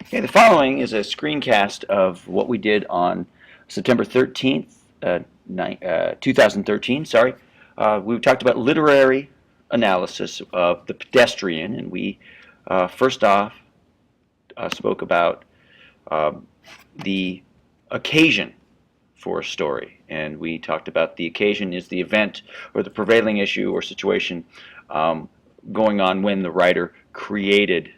Okay, the following is a screencast of what we did on September 13th, 2013. Sorry. We talked about literary analysis of the pedestrian, and we first off spoke about um, the occasion for a story. And we talked about the occasion is the event or the prevailing issue or situation um, going on when the writer created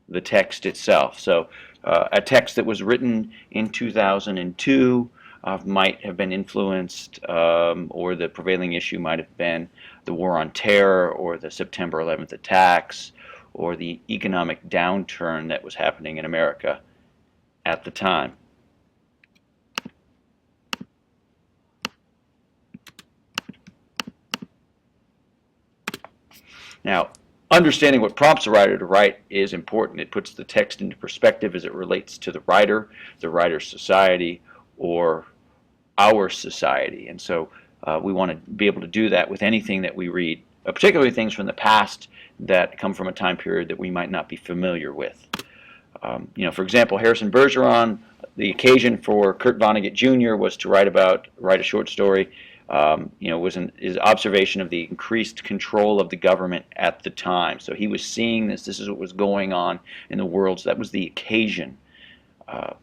the text itself. So a text that was written in 2002 might have been influenced, or the prevailing issue might have been the War on Terror or the September 11th attacks or the economic downturn that was happening in America at the time. Now, understanding what prompts a writer to write is important. It puts the text into perspective as it relates to the writer's society, or our society. And so we want to be able to do that with anything that we read, particularly things from the past that come from a time period that we might not be familiar with. For example, Harrison Bergeron, the occasion for Kurt Vonnegut Jr. was to write a short story. Was his observation of the increased control of the government at the time. So he was seeing this. This is what was going on in the world. So that was the occasion uh,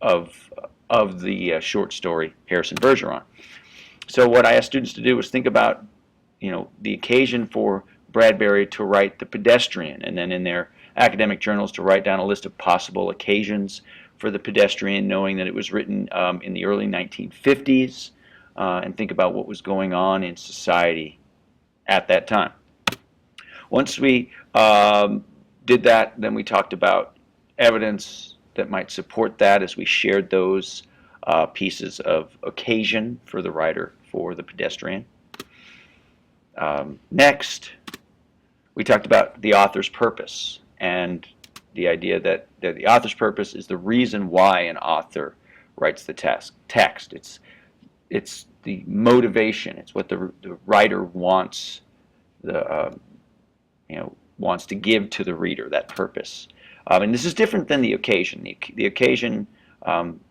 of the short story Harrison Bergeron. So what I asked students to do was think about, the occasion for Bradbury to write The Pedestrian, and then in their academic journals to write down a list of possible occasions for The Pedestrian, knowing that it was written in the early 1950s, and think about what was going on in society at that time. Once we did that, then we talked about evidence that might support that as we shared those pieces of occasion for the writer for The Pedestrian. Next, we talked about the author's purpose and the idea that the author's purpose is the reason why an author writes the text. It's the motivation. It's what the writer wants wants to give to the reader, that purpose. And this is different than the occasion. The occasion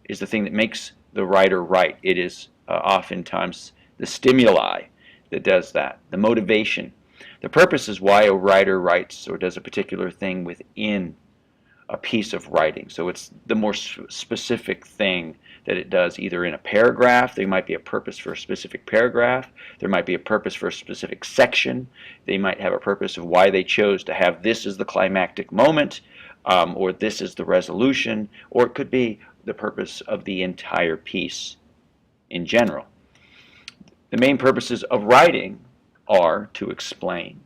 is the thing that makes the writer write. It is oftentimes the stimuli that does that, the motivation. The purpose is why a writer writes or does a particular thing within a piece of writing. So it's the more specific thing that it does either in a paragraph. There might be a purpose for a specific paragraph. There might be a purpose for a specific section. They might have a purpose of why they chose to have this as the climactic moment, or this is the resolution, or it could be the purpose of the entire piece in general. The main purposes of writing are to explain,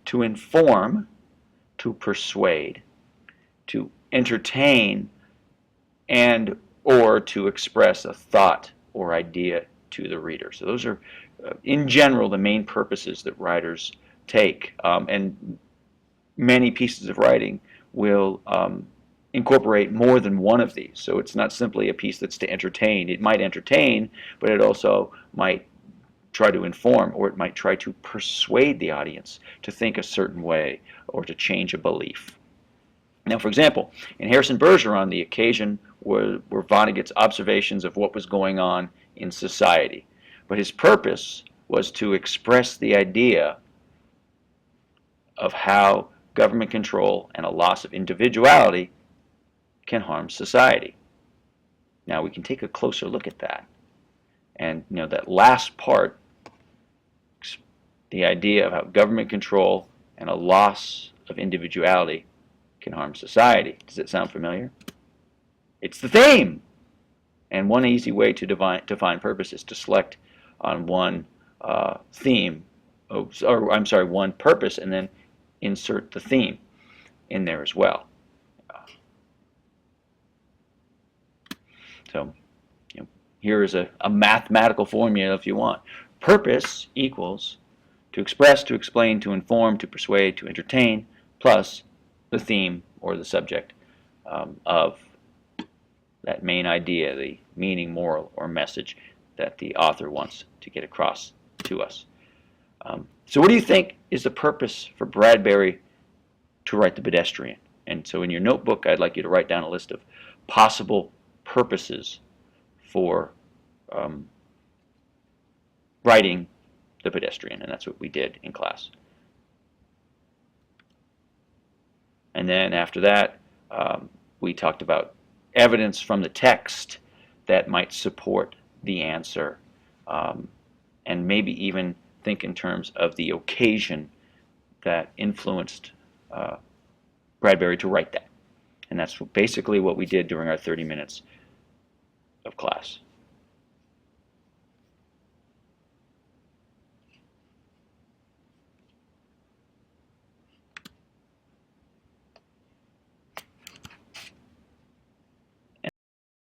to inform, to persuade, to entertain, and or to express a thought or idea to the reader. So those are, in general, the main purposes that writers take. And many pieces of writing will incorporate more than one of these. So it's not simply a piece that's to entertain. It might entertain, but it also might try to inform, or it might try to persuade the audience to think a certain way or to change a belief. Now, for example, in Harrison Bergeron, the occasion were Vonnegut's observations of what was going on in society. But his purpose was to express the idea of how government control and a loss of individuality can harm society. Now, we can take a closer look at that. And that last part, the idea of how government control and a loss of individuality can harm society. Does it sound familiar? It's the theme. And one easy way to define purpose is to select on one theme, one purpose, and then insert the theme in there as well. So here is a mathematical formula if you want. Purpose equals to express, to explain, to inform, to persuade, to entertain, plus the theme or the subject of that main idea, the meaning, moral, or message that the author wants to get across to us. So what do you think is the purpose for Bradbury to write The Pedestrian? And so in your notebook, I'd like you to write down a list of possible purposes for writing the pedestrian, and that's what we did in class. And then after that, we talked about evidence from the text that might support the answer, and maybe even think in terms of the occasion that influenced Bradbury to write that. And that's basically what we did during our 30 minutes of class.